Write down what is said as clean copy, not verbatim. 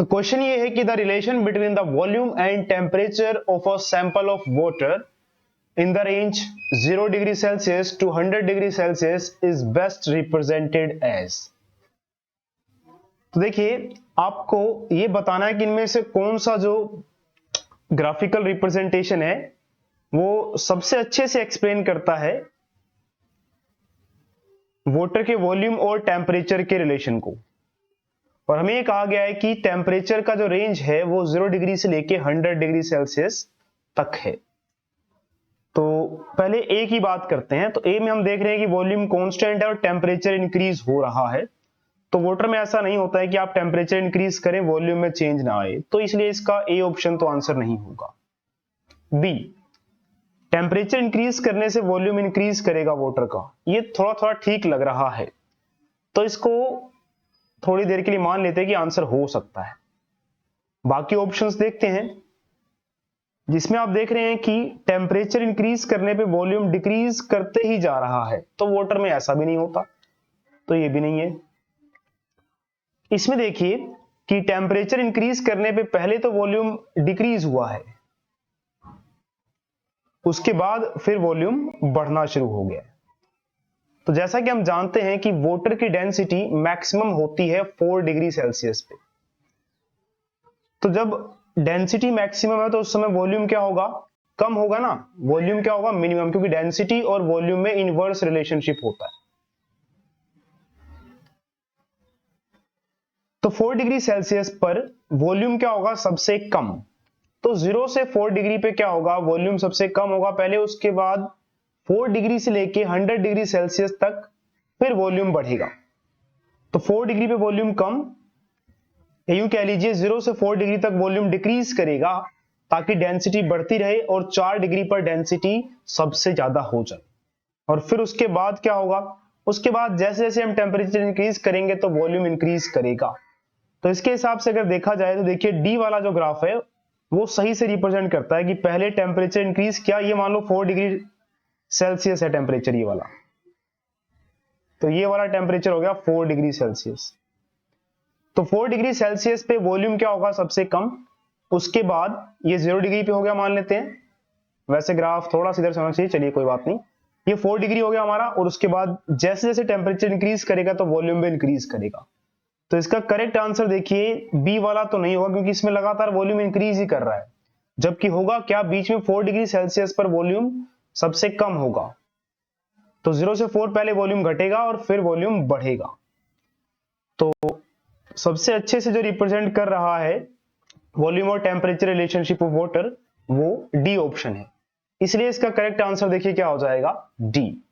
तो क्वेश्चन ये है कि the relation between the volume and temperature of a sample of water in the range 0 degree Celsius to 100 degree Celsius is best represented as। तो देखिए आपको ये बताना है कि इनमें से कौन सा जो ग्राफिकल रिप्रेजेंटेशन है वो सबसे अच्छे से एक्सप्लेन करता है वाटर के वॉल्यूम और टेम्परेचर के रिलेशन को। और हमें ये कहा गया है कि टेम्परेचर का जो रेंज है वो 0 डिग्री से लेके 100 डिग्री सेल्सियस तक है। तो पहले ए की बात करते हैं। तो ए में हम देख रहे हैं कि वॉल्यूम कांस्टेंट है और टेम्परेचर इंक्रीज हो रहा है। तो वाटर में ऐसा नहीं होता है कि आप टेम्परेचर इंक्रीज करें वॉल्यूम में चेंज ना आए, तो इसलिए इसका ए ऑप्शन तो आंसर नहीं होगा। बी, टेम्परेचर इंक्रीज करने से वॉल्यूम इंक्रीज करेगा वाटर का, ये थोड़ा थोड़ा ठीक लग रहा है, तो इसको थोड़ी देर के लिए मान लेते हैं कि आंसर हो सकता है। बाकी ऑप्शंस देखते हैं जिसमें आप देख रहे हैं कि टेम्परेचर इंक्रीज करने पे वॉल्यूम डिक्रीज करते ही जा रहा है, तो वाटर में ऐसा भी नहीं होता, तो ये भी नहीं है। इसमें देखिए कि टेम्परेचर इंक्रीज करने पे पहले तो वॉल्यूम डिक्रीज हुआ है, उसके बाद फिर वॉल्यूम बढ़ना शुरू हो गया। तो जैसा कि हम जानते हैं कि वाटर की डेंसिटी मैक्सिमम होती है 4 डिग्री सेल्सियस पे। तो जब डेंसिटी मैक्सिमम है तो उस समय वॉल्यूम क्या होगा, कम होगा ना। वॉल्यूम क्या होगा, मिनिमम, क्योंकि डेंसिटी और वॉल्यूम में इनवर्स रिलेशनशिप होता है। तो 4 डिग्री सेल्सियस पर वॉल्यूम क्या होगा, सबसे कम। तो 0 से 4 डिग्री पे क्या होगा, वॉल्यूम सबसे कम होगा पहले, उसके बाद 4 डिग्री से लेके 100 डिग्री सेल्सियस तक फिर वॉल्यूम बढ़ेगा। तो 4 डिग्री पे वॉल्यूम कम, यूं कह लीजिए 0 से 4 डिग्री तक वॉल्यूम डिक्रीज करेगा ताकि डेंसिटी बढ़ती रहे और 4 डिग्री पर डेंसिटी सबसे ज्यादा हो जाए। और फिर उसके बाद क्या होगा, उसके बाद जैसे जैसे हम टेम्परेचर इंक्रीज करेंगे तो वॉल्यूम इंक्रीज करेगा। तो इसके हिसाब से अगर देखा जाए तो देखिए डी वाला जो ग्राफ है वो सही से रिप्रेजेंट करता है कि पहले टेम्परेचर इंक्रीज किया, ये मान लो 4 डिग्री सेल्सियस है टेम्परेचर ये वाला, तो ये वाला टेम्परेचर हो गया 4 डिग्री सेल्सियस। तो 4 डिग्री सेल्सियस पे वॉल्यूम क्या होगा, सबसे कम, उसके बाद ये 0 डिग्री पे हो गया मान लेते हैं। वैसे ग्राफ थोड़ा सा इधर से होना चाहिए, चलिए कोई बात नहीं। ये 4 डिग्री हो गया हमारा, और उसके बाद जैसे जैसे टेम्परेचर इंक्रीज करेगा तो वॉल्यूम भी इंक्रीज करेगा। तो इसका करेक्ट आंसर देखिए बी वाला तो नहीं होगा, क्योंकि इसमें लगातार वॉल्यूम इंक्रीज ही कर रहा है। जबकि होगा क्या, बीच में 4 डिग्री सेल्सियस पर वॉल्यूम सबसे कम होगा। तो 0 से 4 पहले वॉल्यूम घटेगा और फिर वॉल्यूम बढ़ेगा। तो सबसे अच्छे से जो रिप्रेजेंट कर रहा है वॉल्यूम और टेम्परेचर रिलेशनशिप ऑफ वाटर वो डी ऑप्शन है। इसलिए इसका करेक्ट आंसर देखिए क्या हो जाएगा, डी।